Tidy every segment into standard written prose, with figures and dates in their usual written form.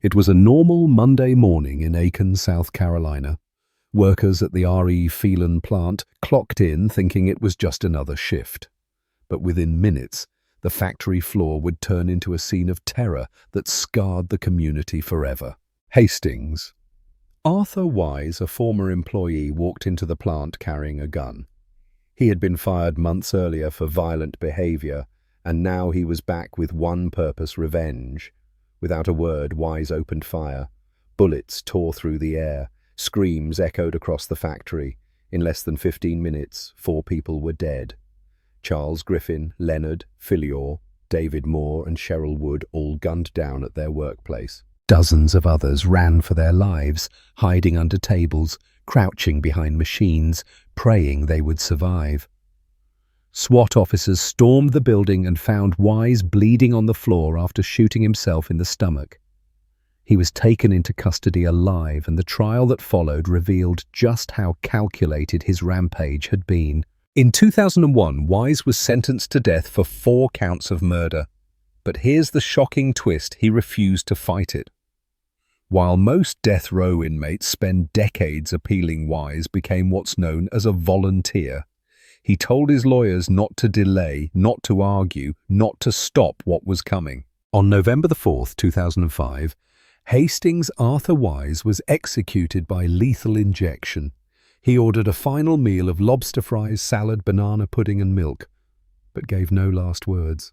It was a normal Monday morning in Aiken, South Carolina. Workers at the Phelon plant clocked in thinking it was just another shift. But within minutes, the factory floor would turn into a scene of terror that scarred the community forever. Hastings Arthur Wise, a former employee, walked into the plant carrying a gun. He had been fired months earlier for violent behavior, and now he was back with one purpose: revenge. Without a word, Wise opened fire. Bullets tore through the air. Screams echoed across the factory. In less than 15 minutes, 4 people were dead. Charles Griffin, Leonard Filyaw, David Moore and Sheryl Wood all gunned down at their workplace. Dozens of others ran for their lives, hiding under tables, crouching behind machines, praying they would survive. SWAT officers stormed the building and found Wise bleeding on the floor after shooting himself in the stomach. He was taken into custody alive, and the trial that followed revealed just how calculated his rampage had been. In 2001, Wise was sentenced to death for 4 counts of murder. But here's the shocking twist: he refused to fight it. While most death row inmates spend decades appealing, Wise became what's known as a volunteer. He told his lawyers not to delay, not to argue, not to stop what was coming. On November 4th, 2005, Hastings Arthur Wise was executed by lethal injection. He ordered a final meal of lobster fries, salad, banana pudding and milk, but gave no last words.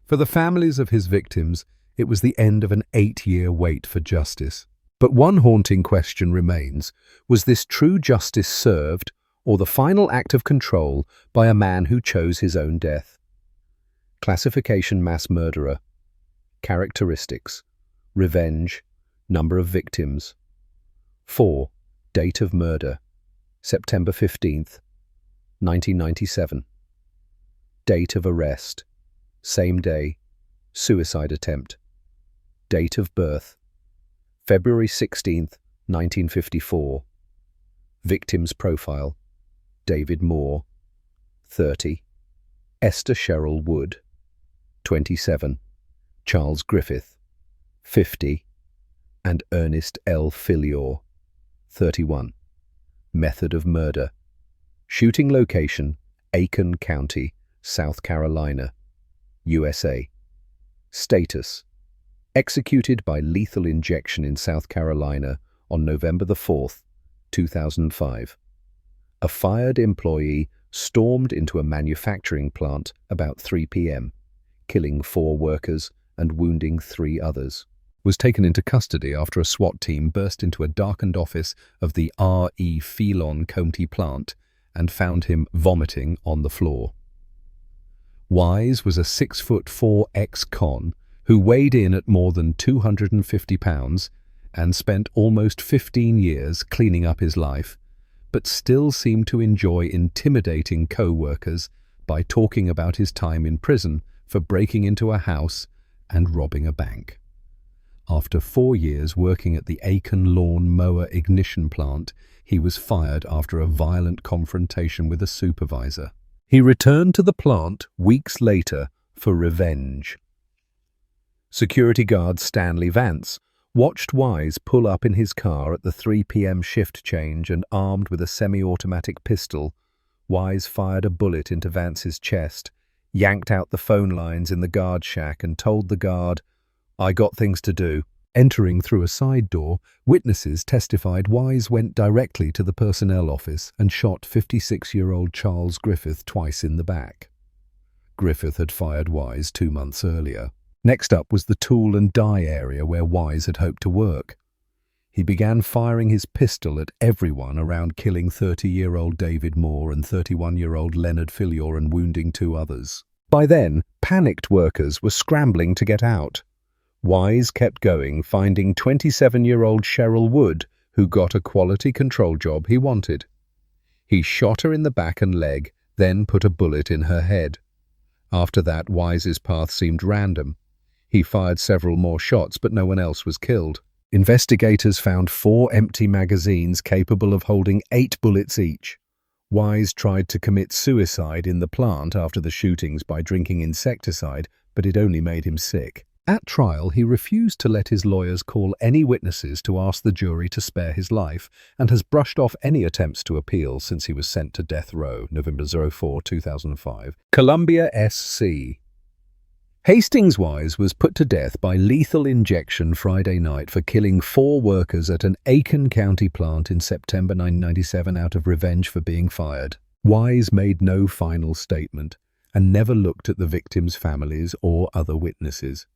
For the families of his victims, it was the end of an 8-year wait for justice. But one haunting question remains: was this true justice served, or the final act of control by a man who chose his own death? Classification: mass murderer. Characteristics: revenge. Number of victims: 4. Date of murder: September 15th, 1997. Date of arrest: same day. Suicide attempt. Date of birth: February 16th, 1954. Victim's profile: David Moore, 30. Esther Sheryl Wood, 27. Charles Griffith, 50. And Ernest L. Filyaw, 31. Method of murder: shooting location: Aiken County, South Carolina, USA. Status: executed by lethal injection in South Carolina on November 4th, 2005. A fired employee stormed into a manufacturing plant about 3 p.m., killing 4 workers and wounding 3 others. Was taken into custody after a SWAT team burst into a darkened office of the Phelon County plant and found him vomiting on the floor. Wise was a 6'4" ex-con who weighed in at more than 250 pounds and spent almost 15 years cleaning up his life, but still seemed to enjoy intimidating co-workers by talking about his time in prison for breaking into a house and robbing a bank. After 4 years working at the Aiken lawn mower ignition plant, he was fired after a violent confrontation with a supervisor. He returned to the plant weeks later for revenge. Security guard Stanley Vance watched Wise pull up in his car at the 3 p.m. shift change, and armed with a semi-automatic pistol, Wise fired a bullet into Vance's chest, yanked out the phone lines in the guard shack and told the guard, "I got things to do." Entering through a side door, witnesses testified Wise went directly to the personnel office and shot 56-year-old Charles Griffith twice in the back. Griffith had fired Wise 2 months earlier. Next up was the tool and die area where Wise had hoped to work. He began firing his pistol at everyone around, killing 30-year-old David Moore and 31-year-old Leonard Filyaw and wounding 2 others. By then, panicked workers were scrambling to get out. Wise kept going, finding 27-year-old Sheryl Wood, who got a quality control job he wanted. He shot her in the back and leg, then put a bullet in her head. After that, Wise's path seemed random. He fired several more shots, but no one else was killed. Investigators found 4 empty magazines capable of holding 8 bullets each. Wise tried to commit suicide in the plant after the shootings by drinking insecticide, but it only made him sick. At trial, he refused to let his lawyers call any witnesses to ask the jury to spare his life and has brushed off any attempts to appeal since he was sent to death row, November 04, 2005. Columbia SC. Hastings Wise was put to death by lethal injection Friday night for killing 4 workers at an Aiken County plant in September 1997 out of revenge for being fired. Wise made no final statement and never looked at the victims' families or other witnesses.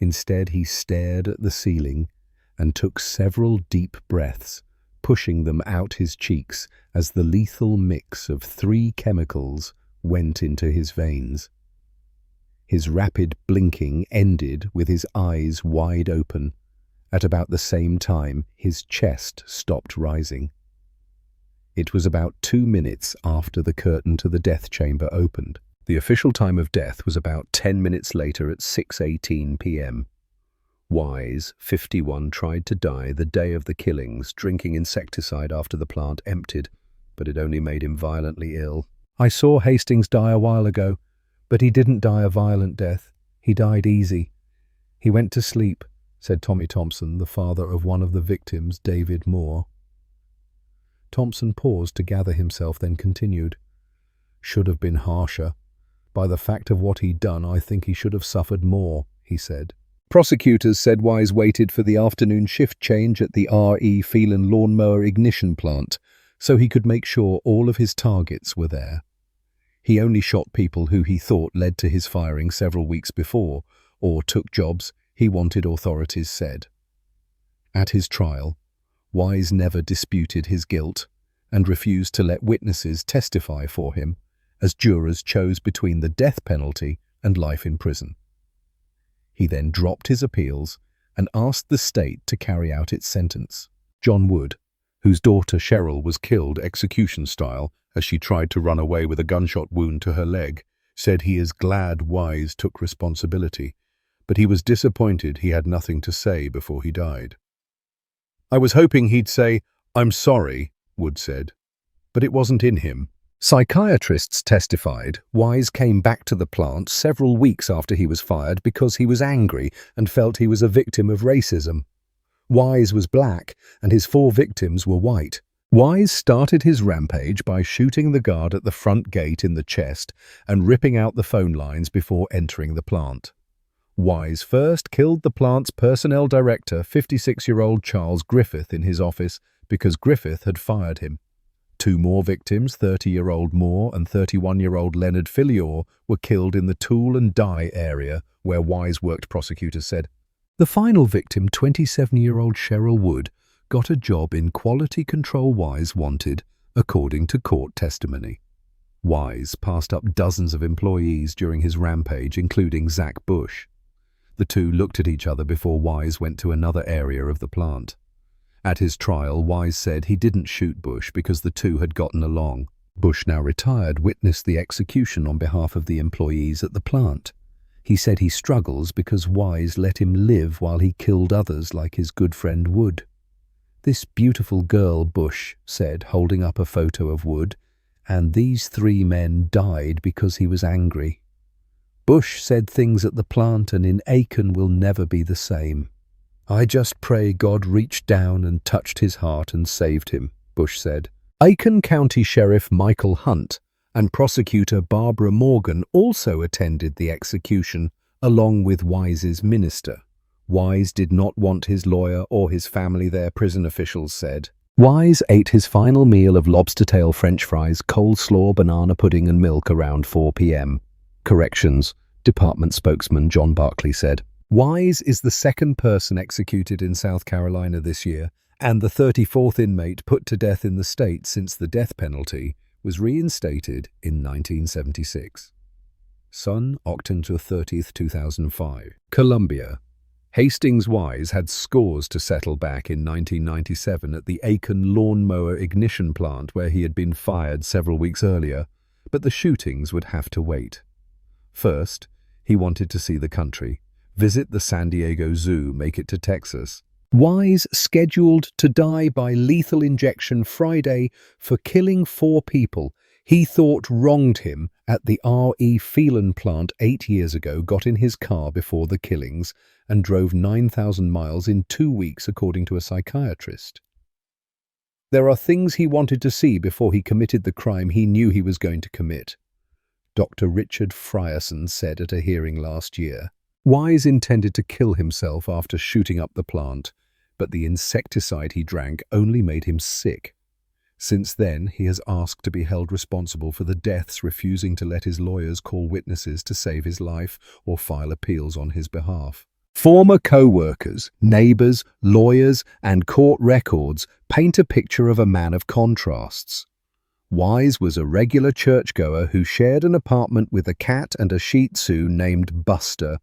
Instead, he stared at the ceiling and took several deep breaths, pushing them out his cheeks as the lethal mix of 3 chemicals went into his veins. His rapid blinking ended with his eyes wide open. At about the same time, his chest stopped rising. It was about 2 minutes after the curtain to the death chamber opened. The official time of death was about 10 minutes later at 6:18 p.m. Wise, 51, tried to die the day of the killings, drinking insecticide after the plant emptied, but it only made him violently ill. "I saw Hastings die a while ago, but he didn't die a violent death. He died easy. He went to sleep," said Tommy Thompson, the father of one of the victims, David Moore. Thompson paused to gather himself, then continued. "Should have been harsher. By the fact of what he'd done, I think he should have suffered more," he said. Prosecutors said Wise waited for the afternoon shift change at the R.E. Phelon lawnmower ignition plant so he could make sure all of his targets were there. He only shot people who he thought led to his firing several weeks before, or took jobs he wanted, authorities said. At his trial, Wise never disputed his guilt and refused to let witnesses testify for him, as jurors chose between the death penalty and life in prison. He then dropped his appeals and asked the state to carry out its sentence. John Wood, whose daughter Sheryl was killed execution-style as she tried to run away with a gunshot wound to her leg, said he is glad Wise took responsibility, but he was disappointed he had nothing to say before he died. "I was hoping he'd say, 'I'm sorry,'" Wood said, but it wasn't in him. Psychiatrists testified Wise came back to the plant several weeks after he was fired because he was angry and felt he was a victim of racism. Wise was black and his 4 victims were white. Wise started his rampage by shooting the guard at the front gate in the chest and ripping out the phone lines before entering the plant. Wise first killed the plant's personnel director, 56-year-old Charles Griffin, in his office because Griffin had fired him. 2 more victims, 30-year-old Moore and 31-year-old Leonard Filyaw, were killed in the tool and die area where Wise worked, prosecutors said. The final victim, 27-year-old Sheryl Wood, got a job in quality control Wise wanted, according to court testimony. Wise passed up dozens of employees during his rampage, including Zach Bush. The two looked at each other before Wise went to another area of the plant. At his trial, Wise said he didn't shoot Bush because the two had gotten along. Bush, now retired, witnessed the execution on behalf of the employees at the plant. He said he struggles because Wise let him live while he killed others like his good friend Wood. "This beautiful girl," Bush said, holding up a photo of Wood, "and these 3 men died because he was angry. Bush said things at the plant and in Aiken will never be the same. I just pray God reached down and touched his heart and saved him," Bush said. Aiken County Sheriff Michael Hunt and prosecutor Barbara Morgan also attended the execution, along with Wise's minister. Wise did not want his lawyer or his family there, prison officials said. Wise ate his final meal of lobster tail French fries, coleslaw, banana pudding and milk around 4 p.m. Corrections Department spokesman John Barkley said. Wise is the 2nd person executed in South Carolina this year and the 34th inmate put to death in the state since the death penalty was reinstated in 1976. Sun, October 30, 2005. Columbia. Hastings Wise had scores to settle back in 1997 at the Aiken lawnmower ignition plant where he had been fired several weeks earlier, but the shootings would have to wait. First, he wanted to see the country, visit the San Diego Zoo, make it to Texas. Wise scheduled to die by lethal injection Friday for killing 4 people he thought wronged him at the Phelon plant 8 years ago got in his car before the killings and drove 9,000 miles in 2 weeks, according to a psychiatrist. There are things he wanted to see before he committed the crime he knew he was going to commit, Dr. Richard Frierson said at a hearing last year. Wise intended to kill himself after shooting up the plant, but the insecticide he drank only made him sick. Since then, he has asked to be held responsible for the deaths, refusing to let his lawyers call witnesses to save his life or file appeals on his behalf. Former co-workers, neighbours, lawyers and court records paint a picture of a man of contrasts. Wise was a regular churchgoer who shared an apartment with a cat and a Shih Tzu named Buster.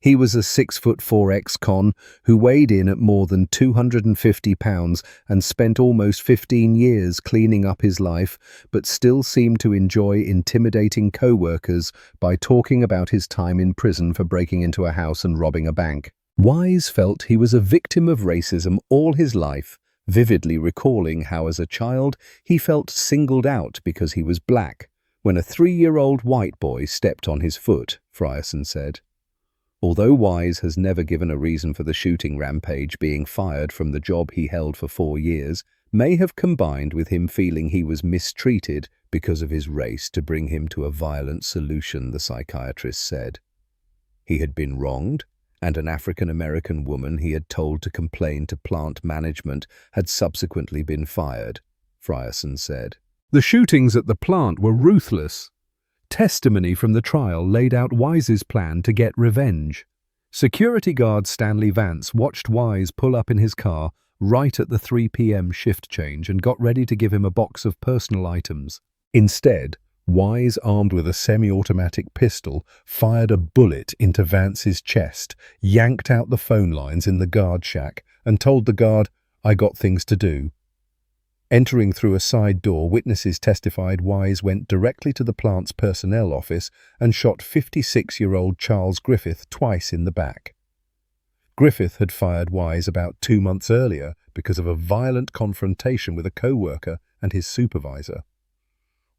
He was a 6'4" ex-con who weighed in at more than 250 pounds and spent almost 15 years cleaning up his life, but still seemed to enjoy intimidating co-workers by talking about his time in prison for breaking into a house and robbing a bank. Wise felt he was a victim of racism all his life, vividly recalling how as a child he felt singled out because he was black when a 3-year-old white boy stepped on his foot, Frierson said. Although Wise has never given a reason for the shooting rampage, being fired from the job he held for 4 years may have combined with him feeling he was mistreated because of his race to bring him to a violent solution, the psychiatrist said. He had been wronged, and an African-American woman he had told to complain to plant management had subsequently been fired, Frierson said. The shootings at the plant were ruthless. Testimony from the trial laid out Wise's plan to get revenge. Security guard Stanley Vance watched Wise pull up in his car right at the 3 p.m. shift change and got ready to give him a box of personal items. Instead, Wise, armed with a semi-automatic pistol, fired a bullet into Vance's chest, yanked out the phone lines in the guard shack, and told the guard, "I got things to do." Entering through a side door, witnesses testified Wise went directly to the plant's personnel office and shot 56-year-old Charles Griffith twice in the back. Griffith had fired Wise about 2 months earlier because of a violent confrontation with a co-worker and his supervisor.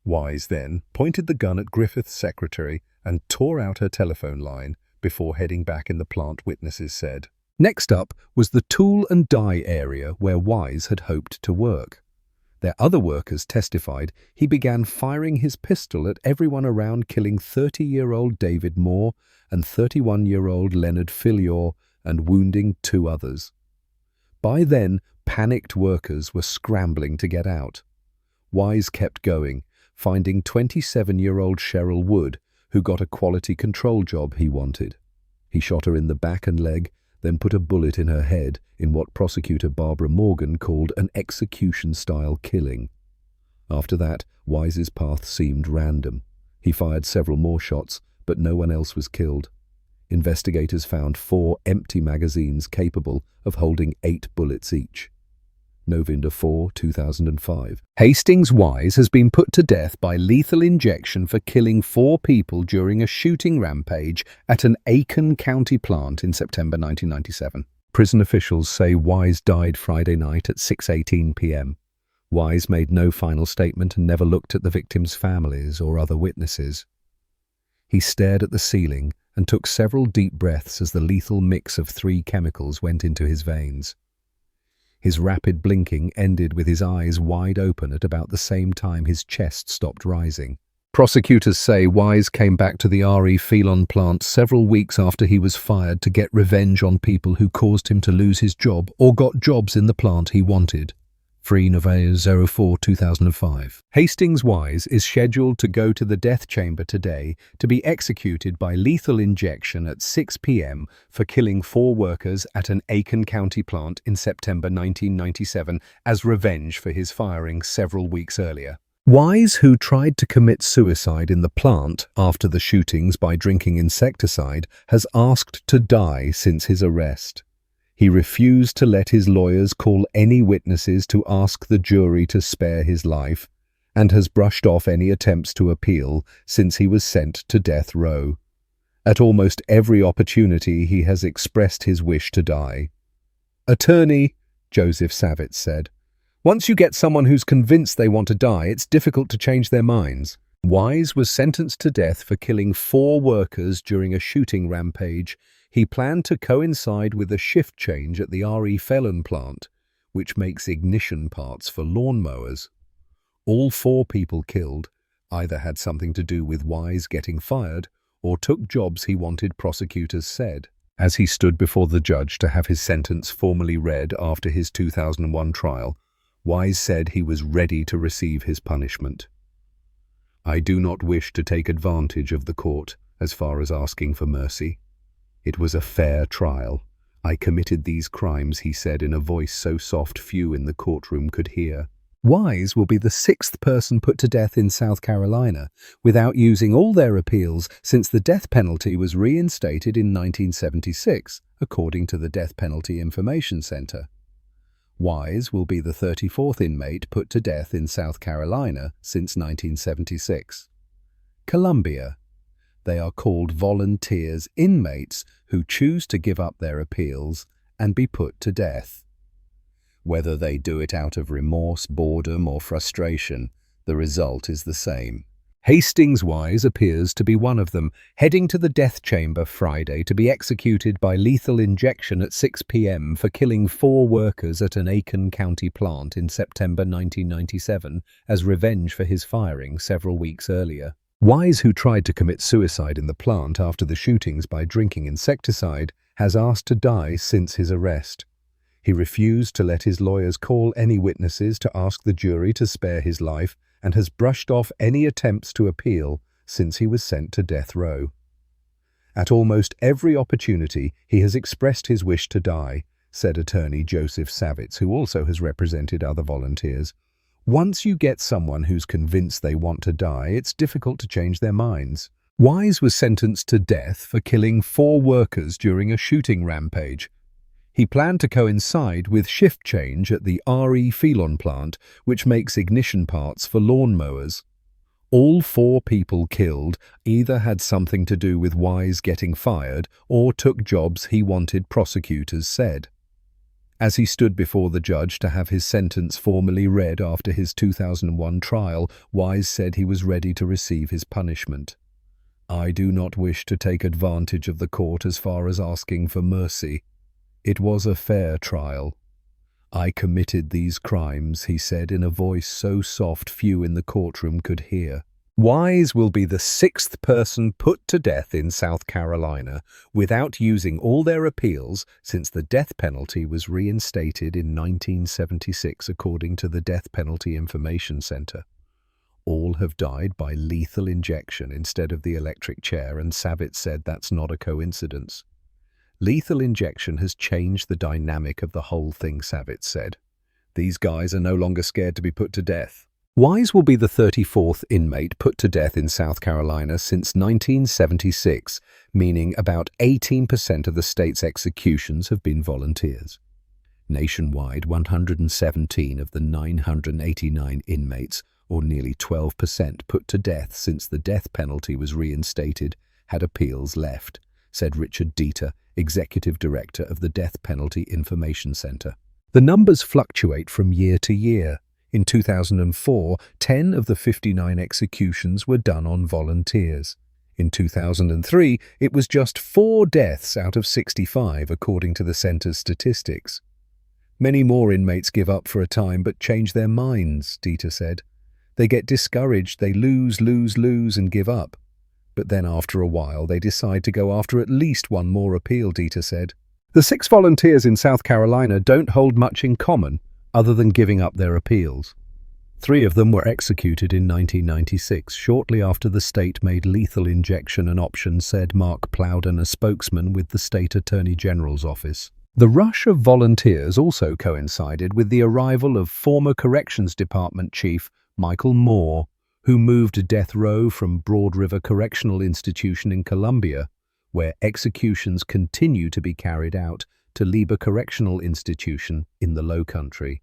Wise then pointed the gun at Griffith's secretary and tore out her telephone line before heading back in the plant, witnesses said. Next up was the tool and die area where Wise had hoped to work. Their other workers testified he began firing his pistol at everyone around, killing 30-year-old David Moore and 31-year-old Leonard Filyaw and wounding 2 others. By then, panicked workers were scrambling to get out. Wise kept going, finding 27-year-old Sheryl Wood, who got a quality control job he wanted. He shot her in the back and leg, then put a bullet in her head in what prosecutor Barbara Morgan called an execution-style killing. After that, Wise's path seemed random. He fired several more shots, but no one else was killed. Investigators found 4 empty magazines capable of holding 8 bullets each. November 4, 2005. Hastings Wise has been put to death by lethal injection for killing 4 people during a shooting rampage at an Aiken County plant in September 1997. Prison officials say Wise died Friday night at 6:18 p.m. Wise made no final statement and never looked at the victims' families or other witnesses. He stared at the ceiling and took several deep breaths as the lethal mix of 3 chemicals went into his veins. His rapid blinking ended with his eyes wide open at about the same time his chest stopped rising. Prosecutors say Wise came back to the Phelon plant several weeks after he was fired to get revenge on people who caused him to lose his job or got jobs in the plant he wanted. Free November 04, 2005. Hastings Wise is scheduled to go to the death chamber today to be executed by lethal injection at 6 p.m. for killing 4 workers at an Aiken County plant in September 1997 as revenge for his firing several weeks earlier. Wise, who tried to commit suicide in the plant after the shootings by drinking insecticide, has asked to die since his arrest. He refused to let his lawyers call any witnesses to ask the jury to spare his life, and has brushed off any attempts to appeal since he was sent to death row. At almost every opportunity he has expressed his wish to die. Attorney Joseph Savitz said, "Once you get someone who's convinced they want to die, it's difficult to change their minds. Wise was sentenced to death for killing 4 workers during a shooting rampage. He planned to coincide with a shift change at the Phelon plant, which makes ignition parts for lawnmowers. All 4 people killed either had something to do with Wise getting fired or took jobs he wanted, prosecutors said. As he stood before the judge to have his sentence formally read after his 2001 trial, Wise said he was ready to receive his punishment. "I do not wish to take advantage of the court as far as asking for mercy. It was a fair trial. I committed these crimes," he said in a voice so soft few in the courtroom could hear. Wise will be the 6th person put to death in South Carolina without using all their appeals since the death penalty was reinstated in 1976, according to the Death Penalty Information Center. Wise will be the 34th inmate put to death in South Carolina since 1976. Columbia. They are called volunteers, inmates who choose to give up their appeals and be put to death. Whether they do it out of remorse, boredom, or frustration, the result is the same. Hastings Wise appears to be one of them, heading to the death chamber Friday to be executed by lethal injection at 6 p.m. for killing 4 workers at an Aiken County plant in September 1997 as revenge for his firing several weeks earlier. Wise, who tried to commit suicide in the plant after the shootings by drinking insecticide, has asked to die since his arrest. He refused to let his lawyers call any witnesses to ask the jury to spare his life and has brushed off any attempts to appeal since he was sent to death row. At almost every opportunity, he has expressed his wish to die, said attorney Joseph Savitz, who also has represented other volunteers. Once you get someone who's convinced they want to die, it's difficult to change their minds. Wise was sentenced to death for killing 4 workers during a shooting rampage. He planned to coincide with shift change at the Phelon plant, which makes ignition parts for lawnmowers. All 4 people killed either had something to do with Wise getting fired or took jobs he wanted, prosecutors said. As he stood before the judge to have his sentence formally read after his 2001 trial, Wise said he was ready to receive his punishment. "I do not wish to take advantage of the court as far as asking for mercy. It was a fair trial. I committed these crimes," he said in a voice so soft few in the courtroom could hear. Wise will be the 6th person put to death in South Carolina without using all their appeals since the death penalty was reinstated in 1976, according to the Death Penalty Information Center. All have died by lethal injection instead of the electric chair, and Savitz said that's not a coincidence. "Lethal injection has changed the dynamic of the whole thing," Savitz said. "These guys are no longer scared to be put to death." Wise will be the 34th inmate put to death in South Carolina since 1976, meaning about 18% of the state's executions have been volunteers. Nationwide, 117 of the 989 inmates, or nearly 12%, put to death since the death penalty was reinstated, had appeals left, said Richard Dieter, executive director of the Death Penalty Information Center. The numbers fluctuate from year to year. In 2004, 10 of the 59 executions were done on volunteers. In 2003, it was just 4 deaths out of 65, according to the center's statistics. "Many more inmates give up for a time but change their minds," Dieter said. "They get discouraged, they lose, and give up. But then after a while, they decide to go after at least one more appeal," Dieter said. The 6 volunteers in South Carolina don't hold much in common, other than giving up their appeals. 3 of them were executed in 1996, shortly after the state made lethal injection an option, said Mark Plowden, a spokesman with the state attorney general's office. The rush of volunteers also coincided with the arrival of former Corrections Department Chief Michael Moore, who moved to death row from Broad River Correctional Institution in Columbia, where executions continue to be carried out, to Lieber Correctional Institution in the Low Country.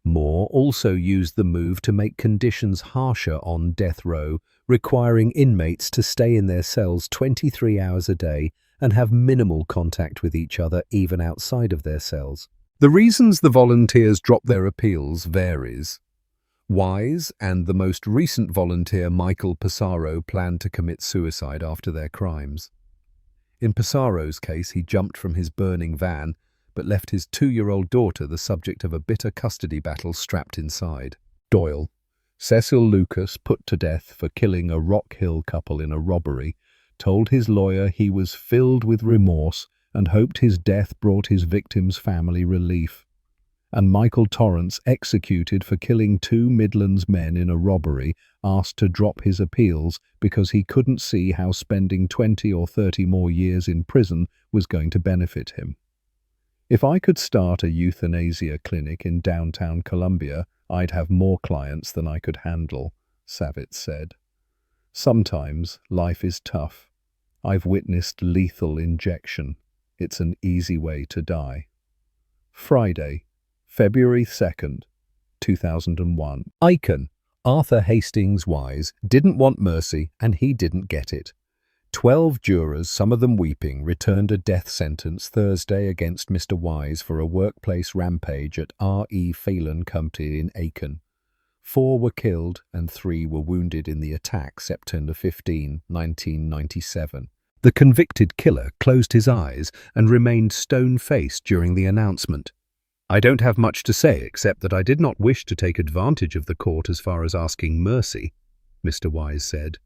Moore also used the move to make conditions harsher on death row, requiring inmates to stay in their cells 23 hours a day and have minimal contact with each other even outside of their cells. The reasons the volunteers drop their appeals varies. Wise and the most recent volunteer Michael Pissarro planned to commit suicide after their crimes. In Pissarro's case, he jumped from his burning van, but left his 2-year-old daughter the subject of a bitter custody battle strapped inside. Doyle, Cecil Lucas, put to death for killing a Rock Hill couple in a robbery, told his lawyer he was filled with remorse and hoped his death brought his victim's family relief. And Michael Torrance, executed for killing 2 Midlands men in a robbery, asked to drop his appeals because he couldn't see how spending 20 or 30 more years in prison was going to benefit him. If I could start a euthanasia clinic in downtown Columbia, I'd have more clients than I could handle, Savitz said. Sometimes life is tough. I've witnessed lethal injection. It's an easy way to die. Friday, February 2nd, 2001. Aiken, Arthur Hastings Wise, didn't want mercy and he didn't get it. 12 jurors, some of them weeping, returned a death sentence Thursday against Mr. Wise for a workplace rampage at R.E. Phelon Company in Aiken. 4 were killed and 3 were wounded in the attack September 15, 1997. The convicted killer closed his eyes and remained stone-faced during the announcement. "I don't have much to say except that I did not wish to take advantage of the court as far as asking mercy," Mr. Wise said.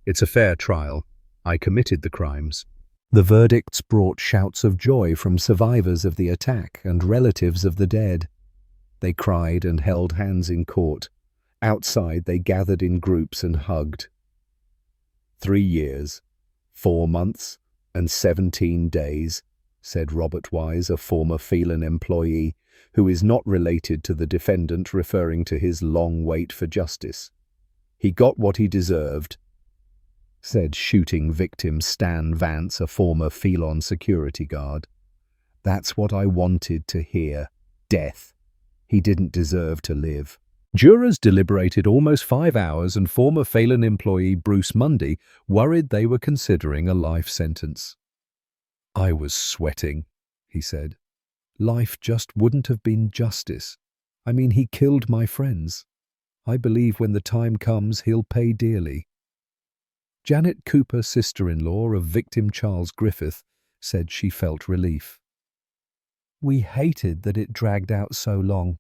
"It's a fair trial. I committed the crimes." The verdicts brought shouts of joy from survivors of the attack and relatives of the dead. They cried and held hands in court. Outside, they gathered in groups and hugged. 3 years, 4 months, and 17 days, said Robert Wise, a former Phelon employee, who is not related to the defendant, referring to his long wait for justice. "He got what he deserved," said shooting victim Stan Vance, a former Phelon security guard. "That's what I wanted to hear. Death. He didn't deserve to live." Jurors deliberated almost 5 hours, and former Phelon employee Bruce Mundy worried they were considering a life sentence. "I was sweating," he said. "Life just wouldn't have been justice. I mean, he killed my friends. I believe when the time comes, he'll pay dearly." Janet Cooper, sister-in-law of victim Charles Griffith, said she felt relief. "We hated that it dragged out so long,"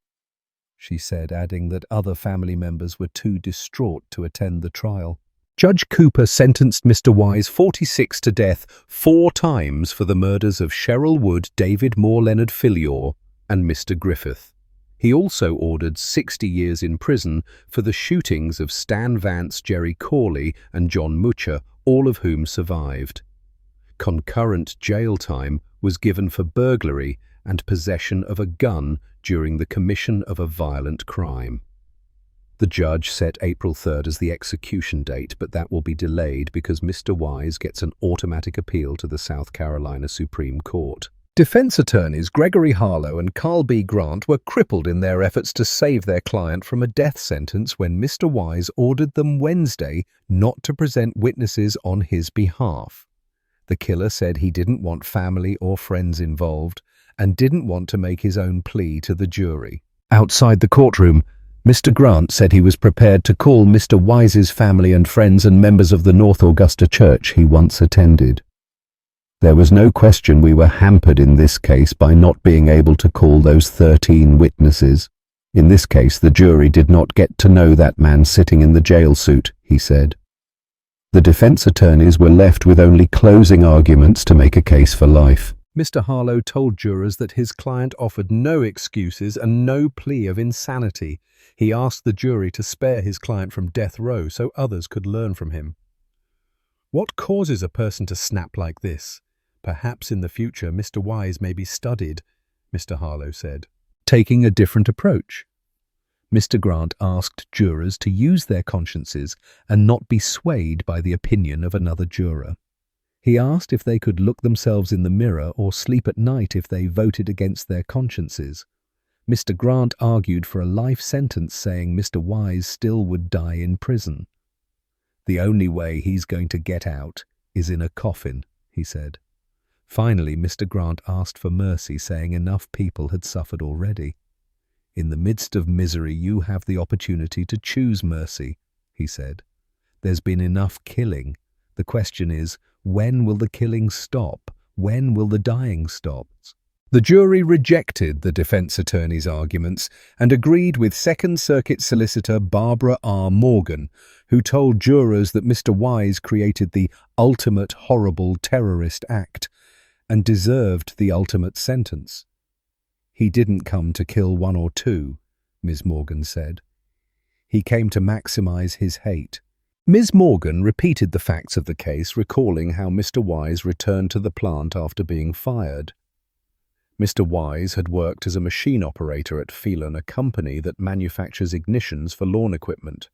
she said, adding that other family members were too distraught to attend the trial. Judge Cooper sentenced Mr. Wise, 46, to death 4 times for the murders of Sheryl Wood, David Moore, Leonard Filyaw, and Mr. Griffith. He also ordered 60 years in prison for the shootings of Stan Vance, Jerry Corley, and John Mucha, all of whom survived. Concurrent jail time was given for burglary and possession of a gun during the commission of a violent crime. The judge set April 3rd as the execution date, but that will be delayed because Mr. Wise gets an automatic appeal to the South Carolina Supreme Court. Defense attorneys Gregory Harlow and Carl B. Grant were crippled in their efforts to save their client from a death sentence when Mr. Wise ordered them Wednesday not to present witnesses on his behalf. The killer said he didn't want family or friends involved and didn't want to make his own plea to the jury. Outside the courtroom, Mr. Grant said he was prepared to call Mr. Wise's family and friends and members of the North Augusta church he once attended. "There was no question we were hampered in this case by not being able to call those 13 witnesses. In this case, the jury did not get to know that man sitting in the jail suit," he said. The defense attorneys were left with only closing arguments to make a case for life. Mr. Harlow told jurors that his client offered no excuses and no plea of insanity. He asked the jury to spare his client from death row so others could learn from him. "What causes a person to snap like this? Perhaps in the future Mr. Wise may be studied," Mr. Harlow said, taking a different approach. Mr. Grant asked jurors to use their consciences and not be swayed by the opinion of another juror. He asked if they could look themselves in the mirror or sleep at night if they voted against their consciences. Mr. Grant argued for a life sentence, saying Mr. Wise still would die in prison. "The only way he's going to get out is in a coffin," he said. Finally, Mr. Grant asked for mercy, saying enough people had suffered already. In the midst of misery, you have the opportunity to choose mercy, he said. There's been enough killing. The question is, when will the killing stop? When will the dying stop? The jury rejected the defense attorney's arguments and agreed with Second Circuit solicitor Barbara R. Morgan, who told jurors that Mr. Wise created the ultimate horrible terrorist act and deserved the ultimate sentence. He didn't come to kill one or two, Ms. Morgan said. He came to maximize his hate. Ms. Morgan repeated the facts of the case, recalling how Mr. Wise returned to the plant after being fired. Mr. Wise had worked as a machine operator at Phelon, a company that manufactures ignitions for lawn equipment.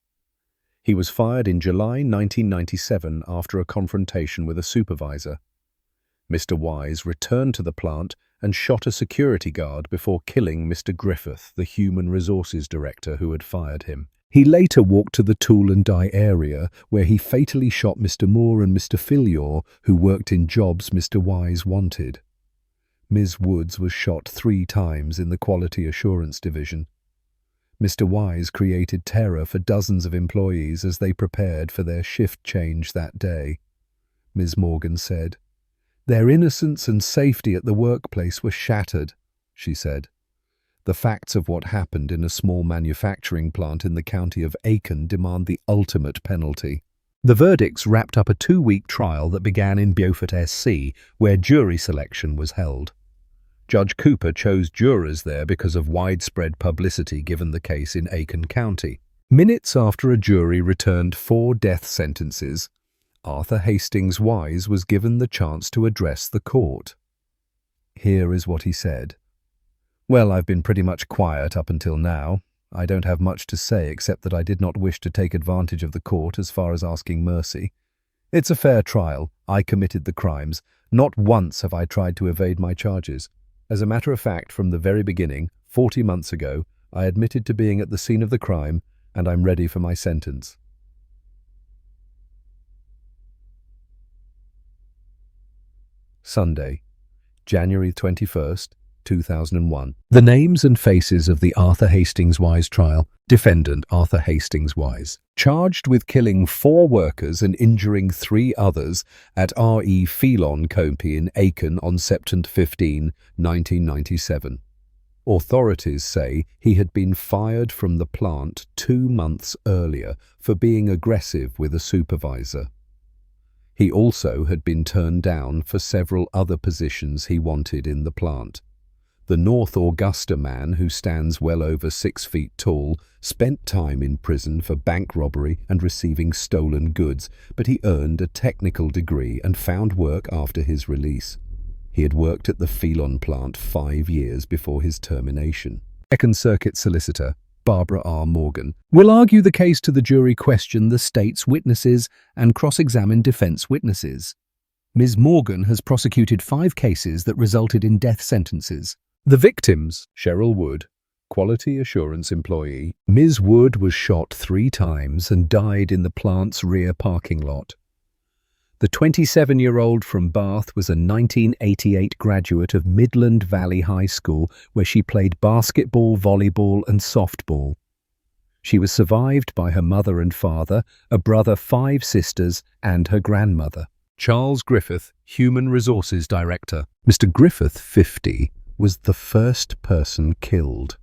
He was fired in July 1997 after a confrontation with a supervisor. Mr. Wise returned to the plant and shot a security guard before killing Mr. Griffin, the human resources director who had fired him. He later walked to the tool and die area, where he fatally shot Mr. Moore and Mr. Filyaw, who worked in jobs Mr. Wise wanted. Ms. Woods was shot 3 times in the Quality Assurance Division. Mr. Wise created terror for dozens of employees as they prepared for their shift change that day. Ms. Morgan said, "Their innocence and safety at the workplace were shattered," she said. The facts of what happened in a small manufacturing plant in the county of Aiken demand the ultimate penalty. The verdicts wrapped up a 2-week trial that began in Beaufort, SC, where jury selection was held. Judge Cooper chose jurors there because of widespread publicity given the case in Aiken County. Minutes after a jury returned 4 death sentences, Arthur Hastings Wise was given the chance to address the court. Here is what he said. "Well, I've been pretty much quiet up until now. I don't have much to say except that I did not wish to take advantage of the court as far as asking mercy. It's a fair trial. I committed the crimes. Not once have I tried to evade my charges. As a matter of fact, from the very beginning, 40 months ago, I admitted to being at the scene of the crime, and I'm ready for my sentence." Sunday, January 21st, 2001. The names and faces of the Arthur Hastings Wise trial. Defendant Arthur Hastings Wise, charged with killing 4 workers and injuring 3 others at R.E. Phelon Company in Aiken on September 15, 1997. Authorities say he had been fired from the plant 2 months earlier for being aggressive with a supervisor. He also had been turned down for several other positions he wanted in the plant. The North Augusta man, who stands well over 6 feet tall, spent time in prison for bank robbery and receiving stolen goods, but he earned a technical degree and found work after his release. He had worked at the Phelon plant 5 years before his termination. Second Circuit solicitor Barbara R. Morgan will argue the case to the jury, question the state's witnesses, and cross-examine defense witnesses. Ms. Morgan has prosecuted 5 cases that resulted in death sentences. The victims, Sheryl Wood, quality assurance employee. Ms. Wood was shot 3 times and died in the plant's rear parking lot. The 27-year-old from Bath was a 1988 graduate of Midland Valley High School, where she played basketball, volleyball, and softball. She was survived by her mother and father, a brother, 5 sisters, and her grandmother. Charles Griffin, Human Resources Director. Mr. Griffin, 50, was the first person killed.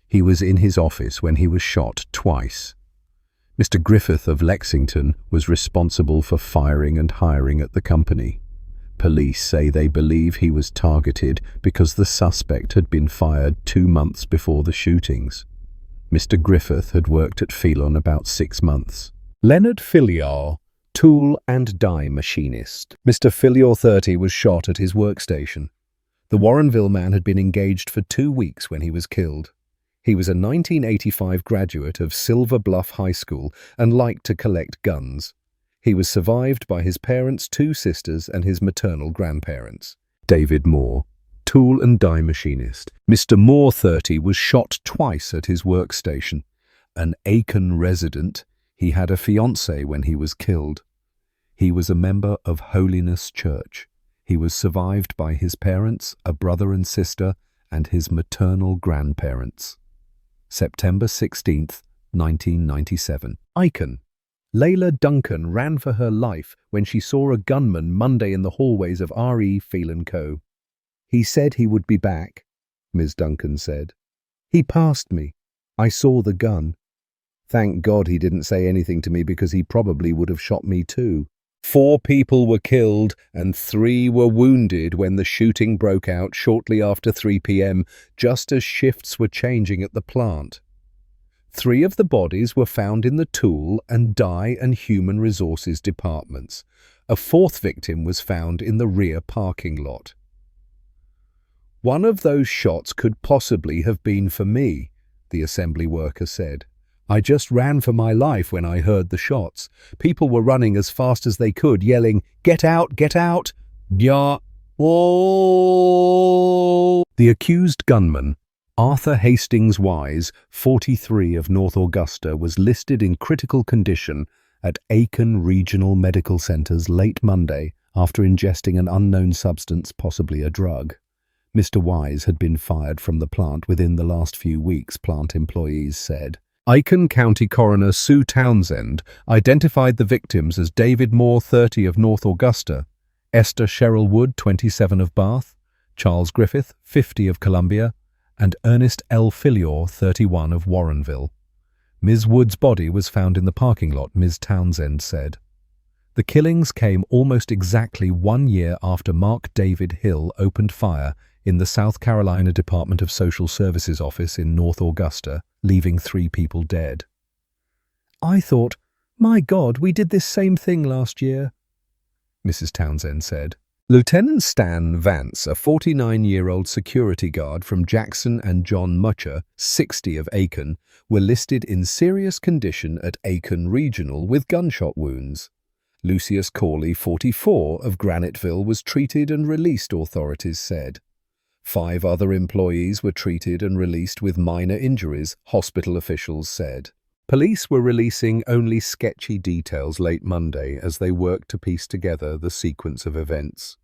He was in his office when he was shot twice. Mr. Griffin of Lexington was responsible for firing and hiring at the company. Police say they believe he was targeted because the suspect had been fired 2 months before the shootings. Mr. Griffin had worked at Phelon about 6 months. Leonard Filyaw, tool and die machinist. Mr. Filyaw, 30, was shot at his workstation. The Warrenville man had been engaged for 2 weeks when he was killed. He was a 1985 graduate of Silver Bluff High School and liked to collect guns. He was survived by his parents, 2 sisters, and his maternal grandparents. David Moore, tool and die machinist. Mr. Moore, 30, was shot twice at his workstation. An Aiken resident, he had a fiancée when he was killed. He was a member of Holiness Church. He was survived by his parents, a brother and sister, and his maternal grandparents. September 16th, 1997. Aiken. Layla Duncan ran for her life when she saw a gunman Monday in the hallways of R.E. Phelon Co. "He said he would be back," Ms. Duncan said. "He passed me. I saw the gun. Thank God he didn't say anything to me because he probably would have shot me too." 4 people were killed and 3 were wounded when the shooting broke out shortly after 3 p.m., just as shifts were changing at the plant. 3 of the bodies were found in the tool and dye and human resources departments. A 4th victim was found in the rear parking lot. "One of those shots could possibly have been for me," the assembly worker said. "I just ran for my life when I heard the shots. People were running as fast as they could, yelling, 'Get out, get out!' Yeah. Whoa!" The accused gunman, Arthur Hastings Wise, 43 of North Augusta, was listed in critical condition at Aiken Regional Medical Centers late Monday after ingesting an unknown substance, possibly a drug. Mr. Wise had been fired from the plant within the last few weeks, plant employees said. Aiken County Coroner Sue Townsend identified the victims as David Moore, 30 of North Augusta, Esther Sheryl Wood, 27 of Bath, Charles Griffith, 50 of Columbia, and Ernest L. Filyaw, 31 of Warrenville. Ms. Wood's body was found in the parking lot, Ms. Townsend said. The killings came almost exactly 1 year after Mark David Hill opened fire in the South Carolina Department of Social Services office in North Augusta, leaving 3 people dead. "I thought, my God, we did this same thing last year," Mrs. Townsend said. Lieutenant Stan Vance, a 49-year-old security guard from Jackson, and John Mutcher, 60 of Aiken, were listed in serious condition at Aiken Regional with gunshot wounds. Lucius Corley, 44 of Graniteville, was treated and released, authorities said. 5 other employees were treated and released with minor injuries, hospital officials said. Police were releasing only sketchy details late Monday as they worked to piece together the sequence of events.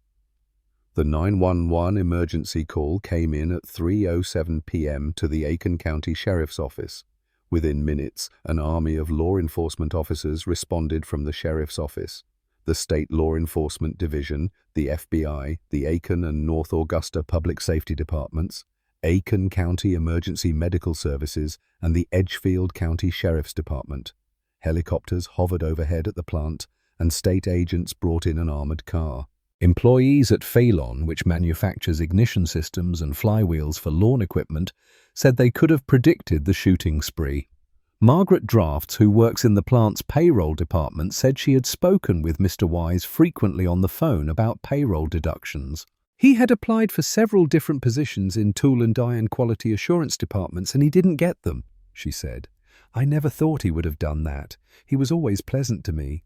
The 911 emergency call came in at 3:07 p.m. to the Aiken County Sheriff's Office. Within minutes, an army of law enforcement officers responded from the Sheriff's Office, the State Law Enforcement Division, the FBI, the Aiken and North Augusta Public Safety Departments, Aiken County Emergency Medical Services, and the Edgefield County Sheriff's Department. Helicopters hovered overhead at the plant, and state agents brought in an armored car. Employees at Phelon, which manufactures ignition systems and flywheels for lawn equipment, said they could have predicted the shooting spree. Margaret Drafts, who works in the plant's payroll department, said she had spoken with Mr. Wise frequently on the phone about payroll deductions. "He had applied for several different positions in tool and die and quality assurance departments and he didn't get them," she said. "I never thought he would have done that. He was always pleasant to me."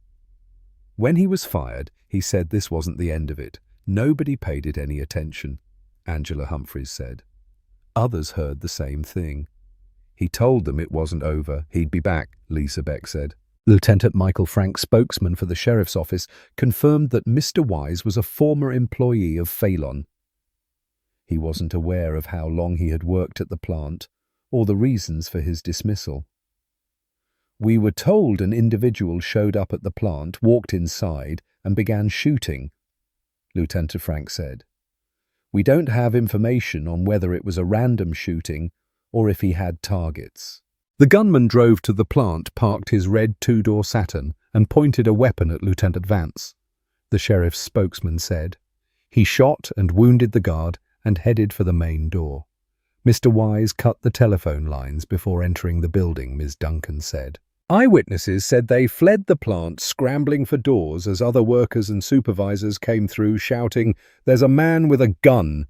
When he was fired, he said this wasn't the end of it. Nobody paid it any attention, Angela Humphreys said. Others heard the same thing. "He told them it wasn't over. He'd be back," Lisa Beck said. Lieutenant Michael Frank, spokesman for the Sheriff's Office, confirmed that Mr. Wise was a former employee of Phelon. He wasn't aware of how long he had worked at the plant or the reasons for his dismissal. "We were told an individual showed up at the plant, walked inside, and began shooting," Lieutenant Frank said. "We don't have information on whether it was a random shooting or if he had targets." The gunman drove to the plant, parked his red 2-door Saturn, and pointed a weapon at Lieutenant Vance, the sheriff's spokesman said. He shot and wounded the guard and headed for the main door. Mr. Wise cut the telephone lines before entering the building, Ms. Duncan said. Eyewitnesses said they fled the plant, scrambling for doors as other workers and supervisors came through shouting, "There's a man with a gun!"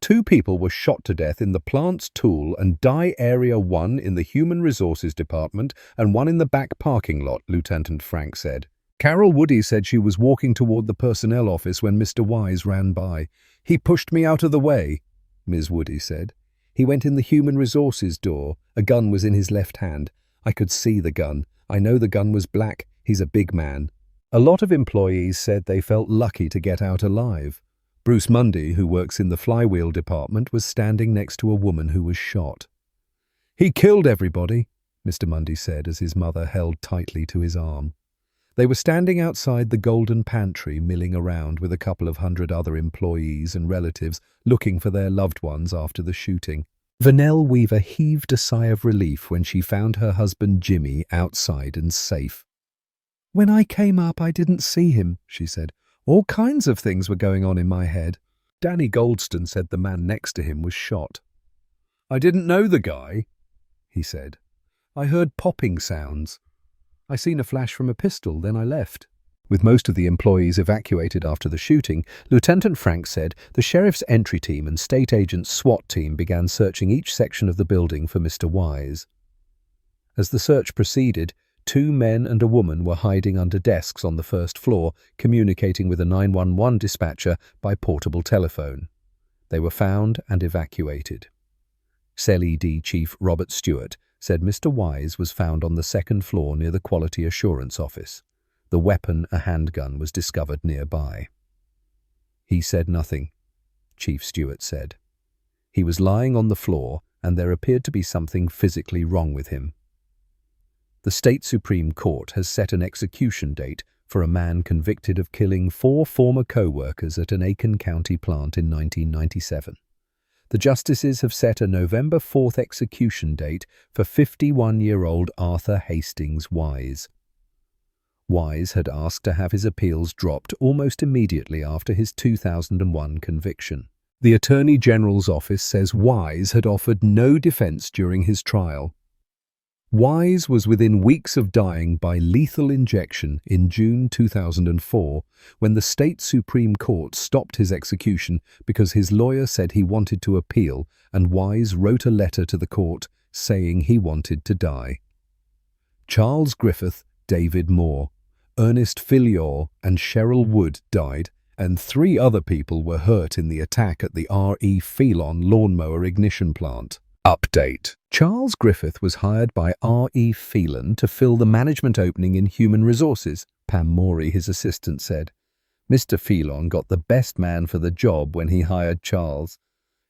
2 people were shot to death in the plant's tool and die area, 1 in the Human Resources Department and 1 in the back parking lot, Lieutenant Frank said. Carol Woody said she was walking toward the personnel office when Mr. Wise ran by. "He pushed me out of the way," Ms. Woody said. "He went in the Human Resources door. A gun was in his left hand. I could see the gun. I know the gun was black. He's a big man." A lot of employees said they felt lucky to get out alive. Bruce Mundy, who works in the flywheel department, was standing next to a woman who was shot. "He killed everybody," Mr. Mundy said as his mother held tightly to his arm. They were standing outside the Golden Pantry, milling around with a couple of hundred other employees and relatives looking for their loved ones after the shooting. Vanell Weaver heaved a sigh of relief when she found her husband Jimmy outside and safe. "When I came up, I didn't see him," she said. "All kinds of things were going on in my head." Danny Goldston said the man next to him was shot. "I didn't know the guy," he said. "I heard popping sounds. I seen a flash from a pistol, then I left." With most of the employees evacuated after the shooting, Lieutenant Frank said the sheriff's entry team and state agent's SWAT team began searching each section of the building for Mr. Wise. As the search proceeded, 2 men and a woman were hiding under desks on the first floor, communicating with a 911 dispatcher by portable telephone. They were found and evacuated. CELED Chief Robert Stewart said Mr. Wise was found on the second floor near the Quality Assurance Office. The weapon, a handgun, was discovered nearby. "He said nothing," Chief Stewart said. "He was lying on the floor and there appeared to be something physically wrong with him." The State Supreme Court has set an execution date for a man convicted of killing 4 former co-workers at an Aiken County plant in 1997. The justices have set a November 4th execution date for 51-year-old Arthur Hastings Wise. Wise had asked to have his appeals dropped almost immediately after his 2001 conviction. The Attorney General's office says Wise had offered no defense during his trial. Wise was within weeks of dying by lethal injection in June 2004 when the State Supreme Court stopped his execution because his lawyer said he wanted to appeal, and Wise wrote a letter to the court saying he wanted to die. Charles Griffith, David Moore, Ernest Filyaw and Sheryl Wood died, and 3 other people were hurt in the attack at the R.E. Phelon lawnmower ignition plant. Update. Charles Griffith was hired by R.E. Phelon to fill the management opening in Human Resources, Pam Morey, his assistant, said. Mr. Phelon got the best man for the job when he hired Charles.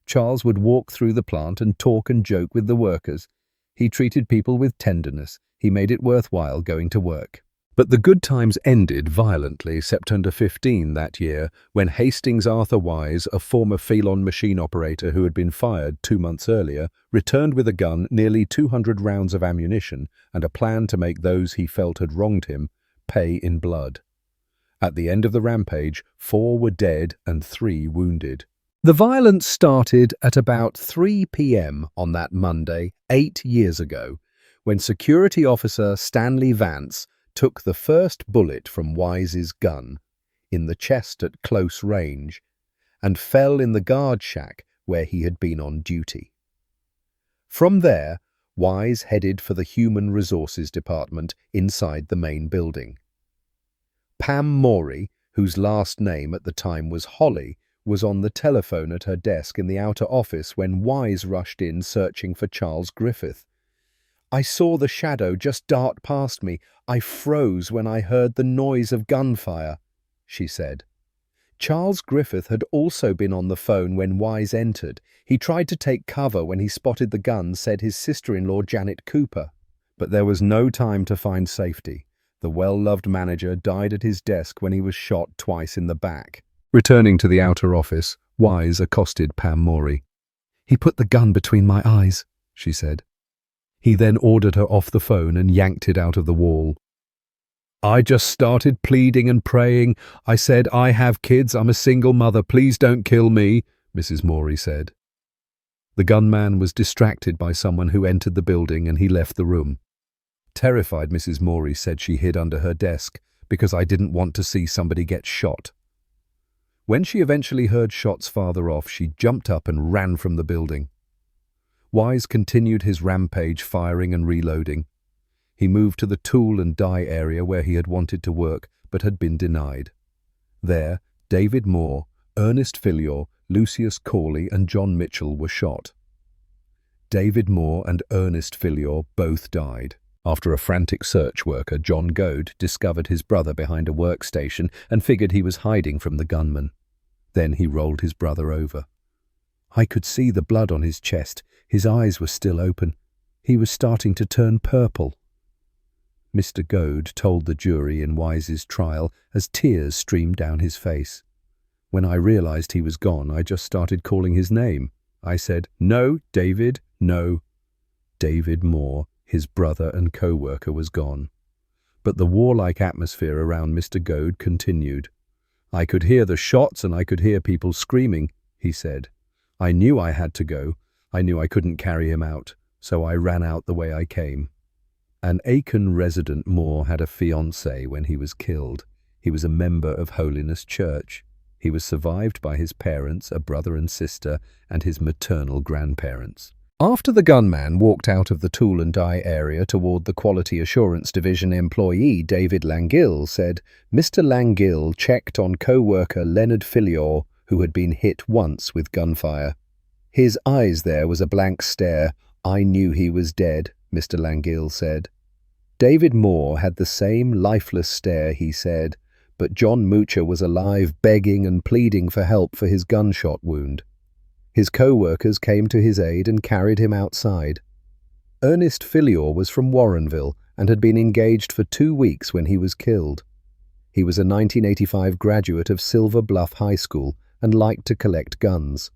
Charles would walk through the plant and talk and joke with the workers. He treated people with tenderness. He made it worthwhile going to work. But the good times ended violently September 15 that year when Hastings Arthur Wise, a former Phelon machine operator who had been fired 2 months earlier, returned with a gun, nearly 200 rounds of ammunition, and a plan to make those he felt had wronged him pay in blood. At the end of the rampage, 4 were dead and 3 wounded. The violence started at about 3 p.m. on that Monday, 8 years ago, when security officer Stanley Vance took the first bullet from Wise's gun, in the chest at close range, and fell in the guard shack where he had been on duty. From there, Wise headed for the Human Resources Department inside the main building. Pam Morey, whose last name at the time was Holly, was on the telephone at her desk in the outer office when Wise rushed in searching for Charles Griffith. "I saw the shadow just dart past me. I froze when I heard the noise of gunfire," she said. Charles Griffith had also been on the phone when Wise entered. He tried to take cover when he spotted the gun, said his sister-in-law Janet Cooper. But there was no time to find safety. The well-loved manager died at his desk when he was shot twice in the back. Returning to the outer office, Wise accosted Pam Morey. "He put the gun between my eyes," she said. He then ordered her off the phone and yanked it out of the wall. "I just started pleading and praying. I said, I have kids, I'm a single mother, please don't kill me," Mrs. Morey said. The gunman was distracted by someone who entered the building and he left the room. Terrified, Mrs. Morey said she hid under her desk because I didn't want to see somebody get shot. When she eventually heard shots farther off, she jumped up and ran from the building. Wise continued his rampage, firing and reloading. He moved to the tool and die area where he had wanted to work, but had been denied. There, David Moore, Ernest Filyaw, Lucius Corley and John Mitchell were shot. David Moore and Ernest Filyaw both died. After a frantic search worker, John Goad, discovered his brother behind a workstation and figured he was hiding from the gunman. Then he rolled his brother over. I could see the blood on his chest. His eyes were still open. He was starting to turn purple. Mr. Goad told the jury in Wise's trial as tears streamed down his face. When I realized he was gone, I just started calling his name. I said, "No, David, no." David Moore, his brother and co-worker, was gone. But the warlike atmosphere around Mr. Goad continued. "I could hear the shots and I could hear people screaming," he said. "I knew I had to go. I knew I couldn't carry him out, so I ran out the way I came." An Aiken resident Moore had a fiancée when he was killed. He was a member of Holiness Church. He was survived by his parents, a brother and sister, and his maternal grandparents. After the gunman walked out of the tool and die area toward the Quality Assurance Division, employee David Langill said, "Mr. Langill checked on co-worker Leonard Filyaw, who had been hit once with gunfire. His eyes there was a blank stare. I knew he was dead," Mr. Langill said. David Moore had the same lifeless stare, he said, but John Moocher was alive, begging and pleading for help for his gunshot wound. His co-workers came to his aid and carried him outside. Ernest Filyaw was from Warrenville and had been engaged for 2 weeks when he was killed. He was a 1985 graduate of Silver Bluff High School and liked to collect guns.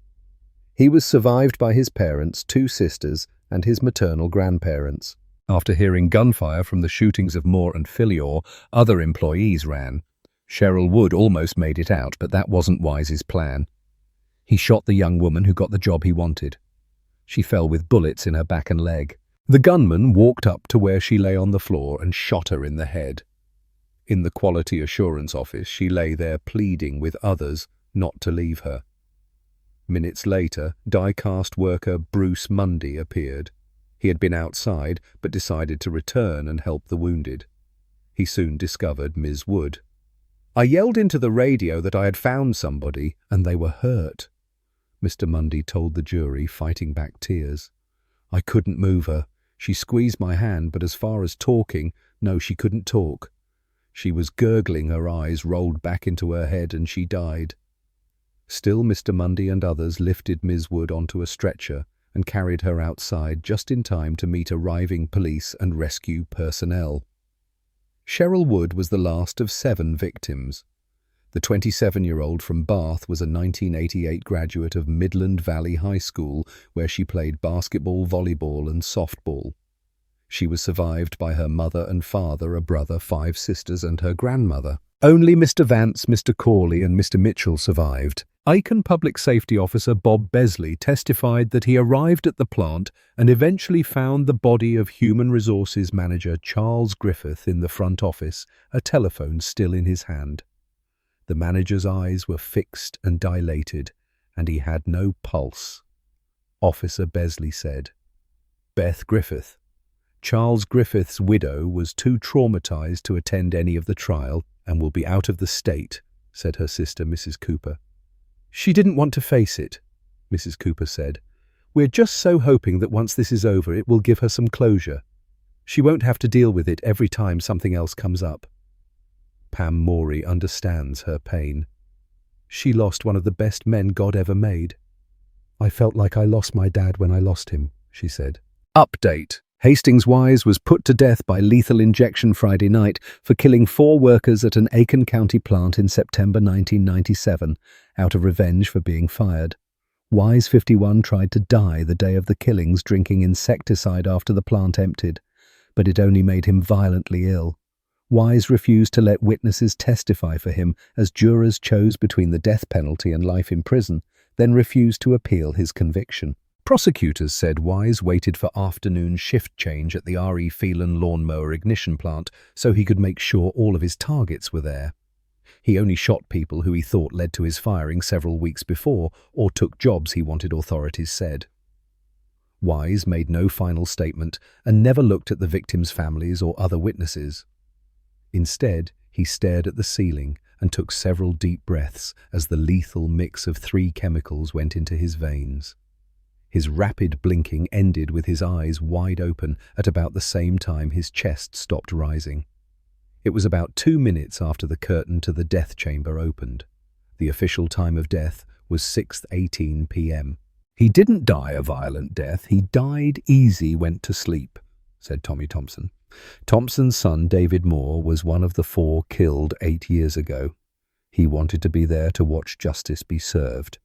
He was survived by his parents, 2 sisters, and his maternal grandparents. After hearing gunfire from the shootings of Moore and Filyaw, other employees ran. Sheryl Wood almost made it out, but that wasn't Wise's plan. He shot the young woman who got the job he wanted. She fell with bullets in her back and leg. The gunman walked up to where she lay on the floor and shot her in the head. In the Quality Assurance office, she lay there pleading with others not to leave her. Minutes later, die-cast worker Bruce Mundy appeared. He had been outside, but decided to return and help the wounded. He soon discovered Ms. Wood. "I yelled into the radio that I had found somebody, and they were hurt," Mr. Mundy told the jury, fighting back tears. "I couldn't move her. She squeezed my hand, but as far as talking, no, she couldn't talk. She was gurgling, her eyes rolled back into her head, and she died." Still, Mr. Mundy and others lifted Ms. Wood onto a stretcher and carried her outside just in time to meet arriving police and rescue personnel. Sheryl Wood was the last of 7 victims. The 27-year-old from Bath was a 1988 graduate of Midland Valley High School, where she played basketball, volleyball, and softball. She was survived by her mother and father, a brother, 5 sisters, and her grandmother. Only Mr. Vance, Mr. Corley, and Mr. Mitchell survived. Aiken Public Safety Officer Bob Besley testified that he arrived at the plant and eventually found the body of Human Resources Manager Charles Griffith in the front office, a telephone still in his hand. The manager's eyes were fixed and dilated, and he had no pulse. Officer Besley said, "Beth Griffith. Charles Griffith's widow was too traumatized to attend any of the trial and will be out of the state," said her sister, Mrs. Cooper. "She didn't want to face it," Mrs. Cooper said. "We're just so hoping that once this is over, it will give her some closure. She won't have to deal with it every time something else comes up." Pam Morey understands her pain. "She lost one of the best men God ever made. I felt like I lost my dad when I lost him," she said. Update. Hastings Wise was put to death by lethal injection Friday night for killing 4 workers at an Aiken County plant in September 1997, out of revenge for being fired. Wise, 51, tried to die the day of the killings drinking insecticide after the plant emptied, but it only made him violently ill. Wise refused to let witnesses testify for him as jurors chose between the death penalty and life in prison, then refused to appeal his conviction. Prosecutors said Wise waited for afternoon shift change at the R.E. Phelon lawnmower ignition plant so he could make sure all of his targets were there. He only shot people who he thought led to his firing several weeks before or took jobs he wanted, authorities said. Wise made no final statement and never looked at the victims' families or other witnesses. Instead, he stared at the ceiling and took several deep breaths as the lethal mix of 3 chemicals went into his veins. His rapid blinking ended with his eyes wide open at about the same time his chest stopped rising. It was about 2 minutes after the curtain to the death chamber opened. The official time of death was 6:18 p.m. "He didn't die a violent death. He died easy, went to sleep," said Tommy Thompson. Thompson's son, David Moore, was one of the 4 killed 8 years ago. He wanted to be there to watch justice be served.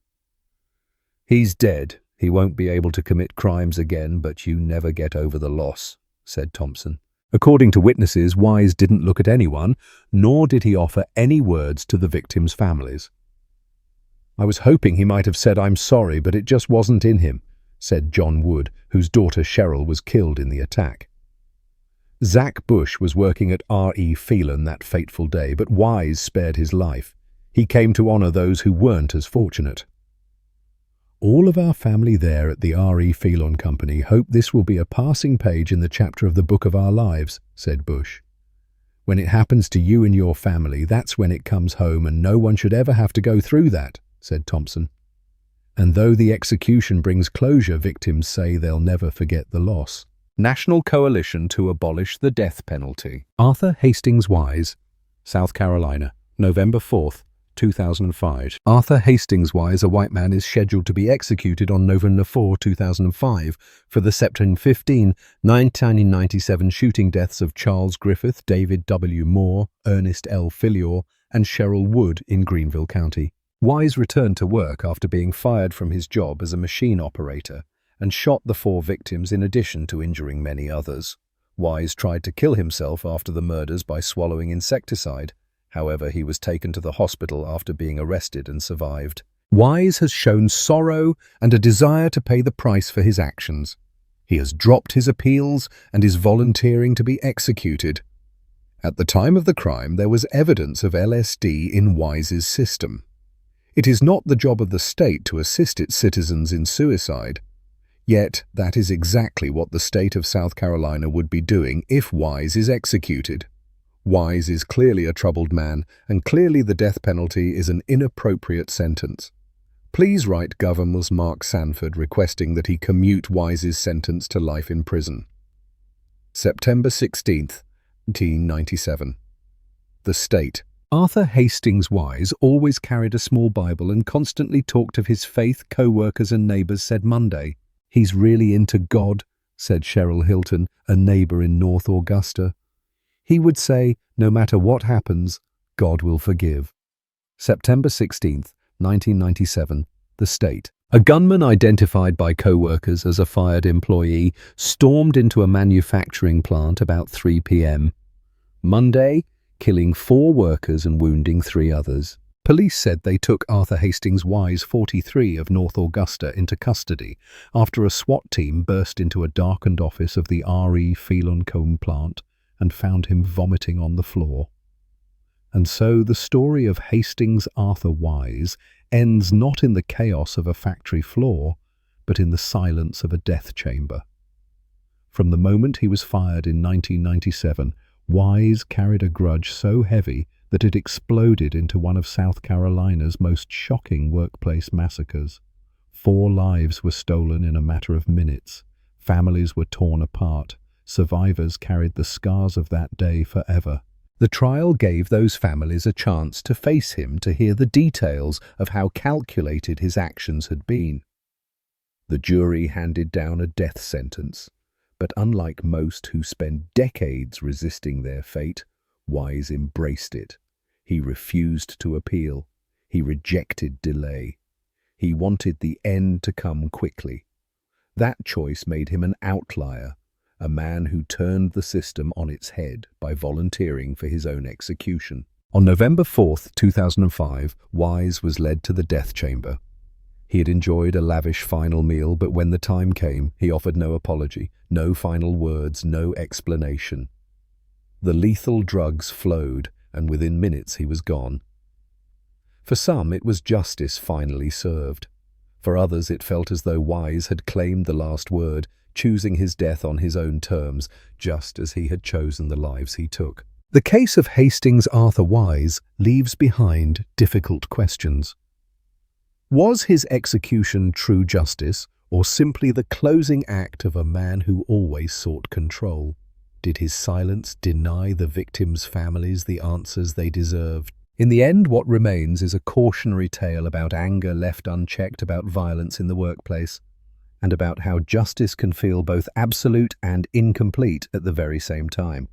"He's dead. He won't be able to commit crimes again, but you never get over the loss," said Thompson. According to witnesses, Wise didn't look at anyone, nor did he offer any words to the victims' families. "I was hoping he might have said I'm sorry, but it just wasn't in him," said John Wood, whose daughter Sheryl was killed in the attack. Zach Bush was working at R.E. Phelon that fateful day, but Wise spared his life. He came to honour those who weren't as fortunate. "All of our family there at the R.E. Phelon Company hope this will be a passing page in the chapter of the book of our lives," said Bush. "When it happens to you and your family, that's when it comes home, and no one should ever have to go through that," said Thompson. "And though the execution brings closure, victims say they'll never forget the loss." National Coalition to Abolish the Death Penalty. Arthur Hastings Wise, South Carolina, November 4th, 2005. Arthur Hastings Wise, a white man, is scheduled to be executed on November 4, 2005 for the September 15, 1997 shooting deaths of Charles Griffith, David W. Moore, Ernest L. Filyaw, and Sheryl Wood in Greenville County. Wise returned to work after being fired from his job as a machine operator and shot the 4 victims in addition to injuring many others. Wise tried to kill himself after the murders by swallowing insecticide. However, he was taken to the hospital after being arrested and survived. Wise has shown sorrow and a desire to pay the price for his actions. He has dropped his appeals and is volunteering to be executed. At the time of the crime, there was evidence of LSD in Wise's system. It is not the job of the state to assist its citizens in suicide. Yet, that is exactly what the state of South Carolina would be doing if Wise is executed. Wise is clearly a troubled man, and clearly the death penalty is an inappropriate sentence. Please write Governor Mark Sanford requesting that he commute Wise's sentence to life in prison. September 16th, 1997. The State. Arthur Hastings Wise always carried a small Bible and constantly talked of his faith. Co-workers and neighbours said Monday. "He's really into God," said Cheryl Hilton, a neighbour in North Augusta. "He would say, no matter what happens, God will forgive." September 16th, 1997, The State. A gunman identified by co-workers as a fired employee stormed into a manufacturing plant about 3 p.m. Monday, killing 4 workers and wounding 3 others. Police said they took Arthur Hastings Wise, 43, of North Augusta, into custody after a SWAT team burst into a darkened office of the R.E. Phelon plant and found him vomiting on the floor. And so the story of Hastings Arthur Wise ends not in the chaos of a factory floor, but in the silence of a death chamber. From the moment he was fired in 1997, Wise carried a grudge so heavy that it exploded into one of South Carolina's most shocking workplace massacres. 4 lives were stolen in a matter of minutes. Families were torn apart. Survivors carried the scars of that day forever. The trial gave those families a chance to face him, to hear the details of how calculated his actions had been. The jury handed down a death sentence, but unlike most who spend decades resisting their fate, Wise embraced it. He refused to appeal. He rejected delay. He wanted the end to come quickly. That choice made him an outlier, a man who turned the system on its head by volunteering for his own execution. On November 4th, 2005, Wise was led to the death chamber. He had enjoyed a lavish final meal, but when the time came, he offered no apology, no final words, no explanation. The lethal drugs flowed, and within minutes he was gone. For some, it was justice finally served. For others, it felt as though Wise had claimed the last word, choosing his death on his own terms, just as he had chosen the lives he took. The case of Hastings Arthur Wise leaves behind difficult questions. Was his execution true justice, or simply the closing act of a man who always sought control? Did his silence deny the victims' families the answers they deserved? In the end, what remains is a cautionary tale about anger left unchecked, about violence in the workplace, and about how justice can feel both absolute and incomplete at the very same time.